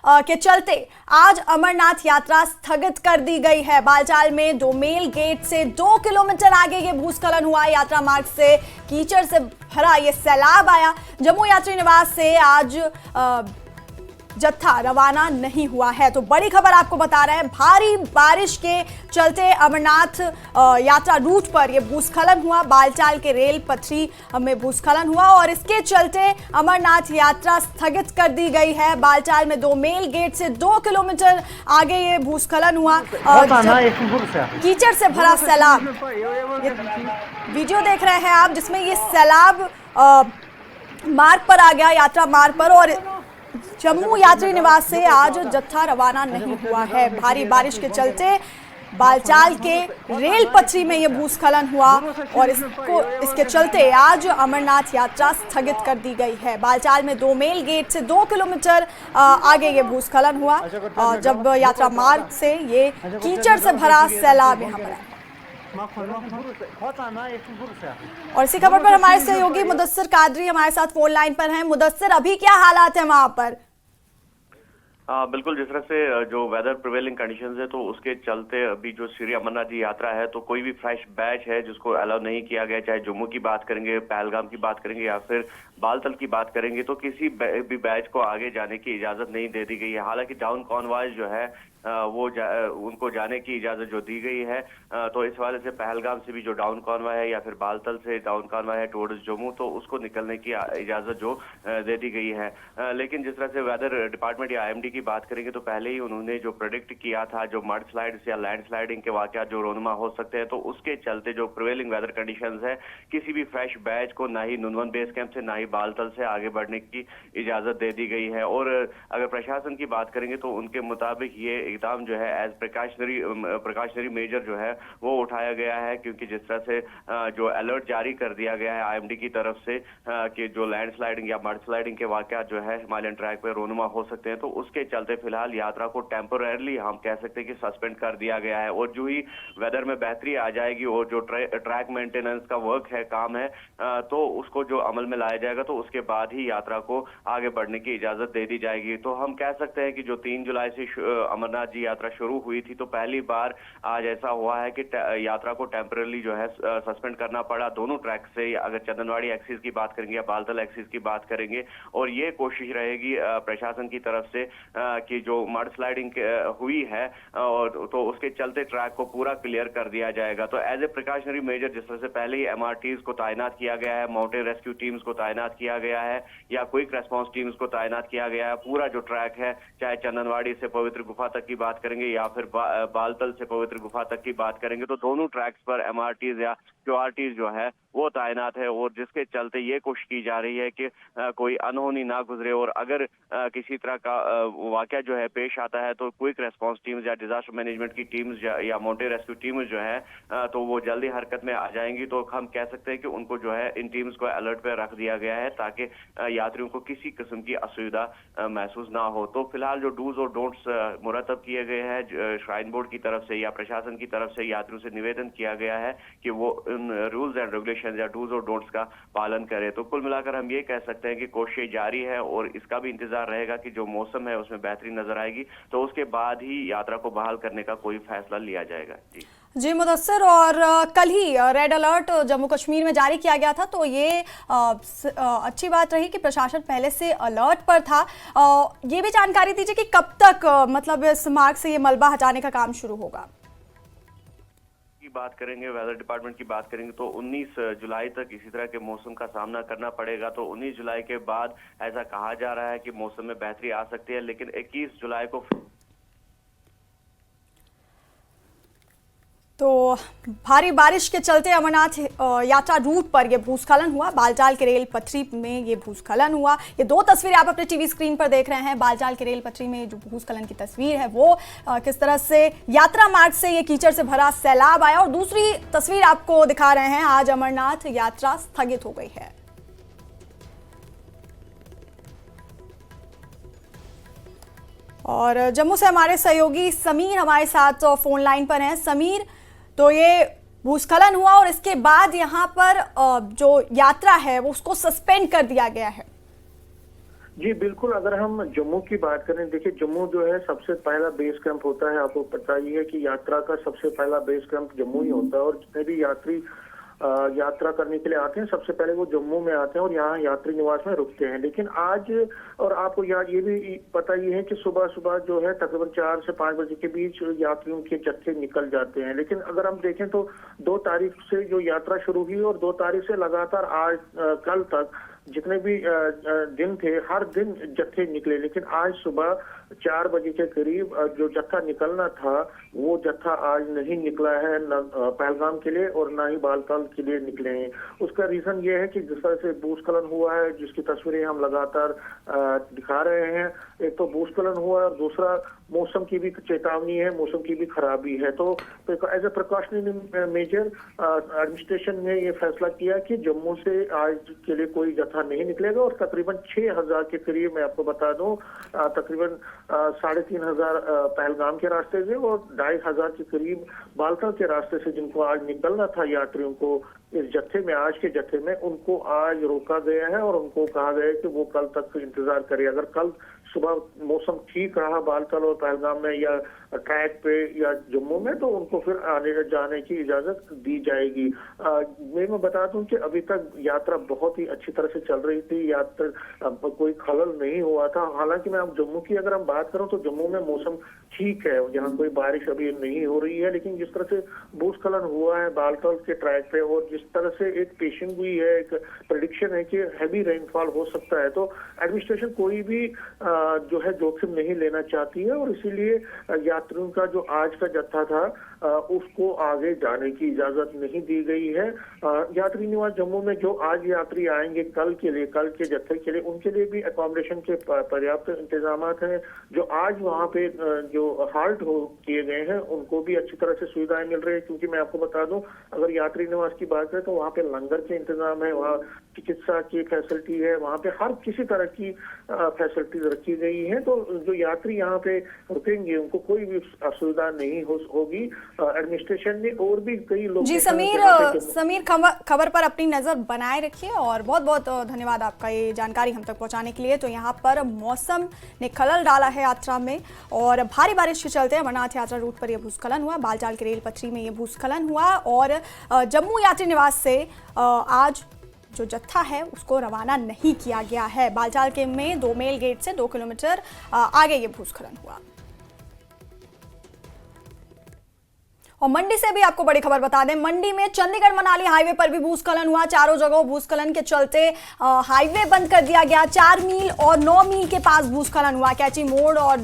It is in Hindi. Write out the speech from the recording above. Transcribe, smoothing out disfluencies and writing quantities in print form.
के चलते आज अमरनाथ यात्रा स्थगित कर दी गई है। बालटाल में डोमेल गेट से 2 किलोमीटर आगे ये भूस्खलन हुआ। यात्रा मार्ग से कीचड़ से भरा ये सैलाब आया। जम्मू यात्री निवास से आज जत्था रवाना नहीं हुआ है। तो बड़ी खबर आपको बता रहे हैं, भारी बारिश के चलते अमरनाथ यात्रा रूट पर यह भूस्खलन हुआ। बालटाल के रेल पटरी में भूस्खलन हुआ और इसके चलते अमरनाथ यात्रा स्थगित कर दी गई है। बालटाल में डोमेल गेट से 2 किलोमीटर आगे ये भूस्खलन हुआ। कीचड़ से भरा सैलाब, वीडियो देख रहे हैं आप, जिसमें ये सैलाब मार्ग पर आ गया, यात्रा मार्ग पर। और जम्मू यात्री निवास से आज जत्था रवाना नहीं हुआ है। भारी बारिश के चलते बालटाल के रेल पटरी में यह भूस्खलन हुआ और इसके चलते आज अमरनाथ यात्रा स्थगित कर दी गई है। बालटाल में डोमेल गेट से 2 किलोमीटर आगे ये भूस्खलन हुआ जब यात्रा मार्ग से ये कीचड़ से भरा सैलाब यहाँ पर आया। और इसी खबर पर हमारे सहयोगी मुदस्सिर कादरी हमारे साथ फोन लाइन पर हैं। मुदस्सिर, अभी क्या हालात है वहां पर? बिल्कुल, जिस तरह से जो वेदर प्रिवेलिंग कंडीशंस है तो उसके चलते अभी जो श्री अमरनाथ जी यात्रा है तो कोई भी फ्रेश बैच है जिसको अलाउ नहीं किया गया, चाहे जम्मू की बात करेंगे, पहलगाम की बात करेंगे या फिर बालतल की बात करेंगे, तो किसी भी बैच को आगे जाने की इजाजत नहीं दे दी गई है। हालांकि डाउन कॉन्वॉय जो है उनको जाने की इजाजत जो दी गई है, तो इस वाले से पहलगाम से भी जो डाउन कॉन्वॉय है या फिर बालतल से डाउन कॉन्वॉय है टुवर्ड्स जम्मू, तो उसको निकलने की इजाजत जो दे दी गई है। लेकिन जिस तरह से वेदर डिपार्टमेंट या IMD की बात करेंगे तो पहले ही उन्होंने जो प्रेडिक्ट किया था जो मड स्लाइड्स या लैंड स्लाइडिंग के वाकयात जो रोनुमा हो सकते हैं, तो उसके चलते जो प्रिवेलिंग वेदर कंडीशंस है किसी भी फ्रेश बैच को ना ही नुनवन बेस कैंप से ना ही बालतल से आगे बढ़ने की इजाजत दे दी गई है। और अगर प्रशासन की बात करेंगे तो उनके मुताबिक ये इकदाम जो है एज प्रिकॉशनरी मेजर जो है वो उठाया गया है, क्योंकि जिस तरह से जो अलर्ट जारी कर दिया गया है IMD की तरफ से कि जो लैंड स्लाइडिंग या मड स्लाइडिंग के वाकयात जो है हिमालयन ट्रैक पे रोनुमा हो सकते हैं, तो उसके चलते फिलहाल यात्रा को टेम्पोररली हम कह सकते हैं कि सस्पेंड कर दिया गया है। और जो ही वेदर में बेहतरी आ जाएगी और जो ट्रैक मेंटेनेंस का वर्क है, काम है, तो उसको जो अमल में लाया जाएगा तो उसके बाद ही यात्रा को आगे बढ़ने की इजाजत दे दी जाएगी। तो हम कह सकते हैं कि जो 3 जुलाई से अमरनाथ जी यात्रा शुरू हुई थी, तो पहली बार आज ऐसा हुआ है कि यात्रा को टेम्पररी जो है सस्पेंड करना पड़ा दोनों ट्रैक से। अगर चंदनवाड़ी एक्सिस की बात करेंगे या बालतल एक्सिस की बात करेंगे, और ये कोशिश रहेगी प्रशासन की तरफ से कि जो मड स्लाइडिंग हुई है और तो उसके चलते ट्रैक को पूरा क्लियर कर दिया जाएगा। तो एज ए प्रिकॉशनरी मेजर जिस तरह से पहले ही MRTs को तैनात किया गया है, माउंटेन रेस्क्यू टीम्स को तैनात किया गया है या क्विक रेस्पॉन्स टीम्स को तैनात किया गया है, पूरा जो ट्रैक है चाहे चंदनवाड़ी से पवित्र गुफा तक की बात करेंगे या फिर बालतल से पवित्र गुफा तक की बात करेंगे, तो दोनों ट्रैक्स पर MRTs या QRTs जो है वो तैनात है। और जिसके चलते ये कोशिश की जा रही है कि कोई अनहोनी ना गुजरे और अगर किसी तरह का वाकया जो है पेश आता है तो क्विक रेस्पॉन्स टीम्स या डिजास्टर मैनेजमेंट की टीम्स या माउंटेन रेस्क्यू टीम्स जो है तो वो जल्दी हरकत में आ जाएंगी। तो हम कह सकते हैं कि उनको जो है इन टीम्स को अलर्ट पे रख दिया गया है ताकि यात्रियों को किसी किस्म की असुविधा महसूस ना हो। तो फिलहाल जो डूज और डोंट्स मुरतब किए गए हैं श्राइन बोर्ड की तरफ से या प्रशासन की तरफ से, यात्रियों से निवेदन किया गया है कि वो इन रूल्स एंड रेगुलेशन या डूज और डोंट्स का पालन करें। तो कुल मिलाकर हम ये कह सकते हैं कि कोशिश जारी है और इसका भी इंतजार रहेगा कि जो मौसम है उसमें बेहतरी नजर आएगी तो उसके बाद ही यात्रा को बहाल करने का कोई फैसला लिया जाएगा। जी मुदस्सिर, और कल ही रेड अलर्ट जम्मू कश्मीर में जारी किया गया था, तो ये अच्छी बात रही कि प्रशासन पहले से अलर्ट पर था। ये भी जानकारी दीजिए कि कब तक मतलब इस मार्ग से ये मलबा हटाने का काम शुरू होगा? बात करेंगे, वेदर डिपार्टमेंट की बात करेंगे तो 19 जुलाई तक इसी तरह के मौसम का सामना करना पड़ेगा। तो 19 जुलाई के बाद ऐसा कहा जा रहा है कि मौसम में बेहतरी आ सकती है, लेकिन 21 जुलाई को तो भारी बारिश के चलते अमरनाथ यात्रा रूट पर यह भूस्खलन हुआ। बालटाल के रेल पटरी में ये भूस्खलन हुआ। ये 2 तस्वीरें आप अपने टीवी स्क्रीन पर देख रहे हैं। बालटाल के रेल पटरी में जो भूस्खलन की तस्वीर है वो किस तरह से यात्रा मार्ग से ये कीचड़ से भरा सैलाब आया, और दूसरी तस्वीर आपको दिखा रहे हैं, आज अमरनाथ यात्रा स्थगित हो गई है। और जम्मू से हमारे सहयोगी समीर हमारे साथ फोन लाइन पर हैं। समीर, तो ये भूस्खलन हुआ और इसके बाद यहाँ पर जो यात्रा है वो उसको सस्पेंड कर दिया गया है। जी बिल्कुल, अगर हम जम्मू की बात करें, देखिए जम्मू जो है सबसे पहला बेस कैंप होता है। आपको पता ही है कि यात्रा का सबसे पहला बेस कैंप जम्मू ही होता है, और जितने भी यात्री यात्रा करने के लिए आते हैं सबसे पहले वो जम्मू में आते हैं और यहाँ यात्री निवास में रुकते हैं। लेकिन आज, और आपको याद ये भी पता ही है कि सुबह सुबह जो है तकरीबन 4 से 5 बजे के बीच यात्रियों के जत्थे निकल जाते हैं। लेकिन अगर हम देखें तो 2 तारीख से जो यात्रा शुरू हुई और 2 तारीख से लगातार आज कल तक जितने भी दिन थे, हर दिन जत्थे निकले। लेकिन आज सुबह 4 बजे के करीब जो जत्था निकलना था वो जत्था आज नहीं निकला है, न पहलगाम के लिए और ना ही बालताल के लिए निकले हैं। उसका रीजन ये है कि जिस तरह से भूस्खलन हुआ है, जिसकी तस्वीरें हम लगातार दिखा रहे हैं। एक तो भूस्खलन हुआ है और दूसरा मौसम की भी चेतावनी है, मौसम की भी खराबी है। तो as a precautionary measure administration ने ये फैसला किया कि जम्मू से आज के लिए कोई जत्था नहीं निकलेगा, और तकरीबन 6000 के करीब, मैं आपको बता दूं, तकरीबन 3500 पहलगाम के रास्ते से और 2500 के करीब बालताल के रास्ते से जिनको आज निकलना था यात्रियों को इस जत्थे में, आज के जत्थे में, उनको आज रोका गया है और उनको कहा गया है कि वो कल तक इंतजार करे। अगर कल सुबह मौसम ठीक रहा बालताल और पहलगाम में या ट्रैक पे या जम्मू में, तो उनको फिर आने जाने की इजाजत दी जाएगी। मैं बता दूं कि अभी तक यात्रा बहुत ही अच्छी तरह से चल रही थी, यात्रा कोई खलल नहीं हुआ था। हालांकि मैं अब जम्मू की अगर हम बात करूं तो जम्मू में मौसम ठीक है, यहाँ कोई बारिश अभी नहीं हो रही है। लेकिन जिस तरह से भूस्खलन हुआ है बालताल के ट्रैक पे और जिस तरह से एक पेशिंग हुई है, एक प्रेडिक्शन है कि हैवी रेनफॉल हो सकता है, तो एडमिनिस्ट्रेशन कोई भी जो है जोखिम नहीं लेना चाहती है, और इसीलिए यात्रियों का जो आज का जत्था था उसको आगे जाने की इजाजत नहीं दी गई है। यात्री निवास जम्मू में जो आज यात्री आएंगे कल के लिए, कल के जत्थे के लिए, उनके लिए भी अकोमोडेशन के पर्याप्त इंतजाम हैं। जो आज वहाँ पे जो हाल्ट हो किए गए हैं उनको भी अच्छी तरह से सुविधाएं मिल रही है। क्योंकि मैं आपको बता दूं, अगर यात्री निवास की बात करें तो वहाँ पे लंगर के इंतजाम है, वहाँ चिकित्सा की फैसिलिटी है, वहाँ पे हर किसी तरह की फैसिलिटीज रखी गई है। तो जो यात्री यहाँ पे रुकेंगे उनको कोई भी असुविधा नहीं होगी। एडमिनिस्ट्रेशन ने और भी कई लोग जी समीर खबर पर अपनी नजर बनाए रखिए, और बहुत बहुत धन्यवाद आपका ये जानकारी हम तक पहुंचाने के लिए। तो यहाँ पर मौसम ने खलल डाला है यात्रा में, और भारी बारिश के चलते अमरनाथ यात्रा रूट पर यह भूस्खलन हुआ, बालताल की रेल पटरी में यह भूस्खलन हुआ, और जम्मू यात्री निवास से आज जो जत्था है उसको रवाना नहीं किया गया है। बालताल के में 2 मेल गेट से 2 किलोमीटर आगे ये भूस्खलन हुआ। और मंडी से भी आपको बड़ी खबर बता दें, मंडी में चंडीगढ़ मनाली हाईवे पर भी भूस्खलन हुआ। चारों जगह भूस्खलन के चलते हाईवे बंद कर दिया गया। 4 मील और 9 मील के पास भूस्खलन हुआ। कैची मोड़ और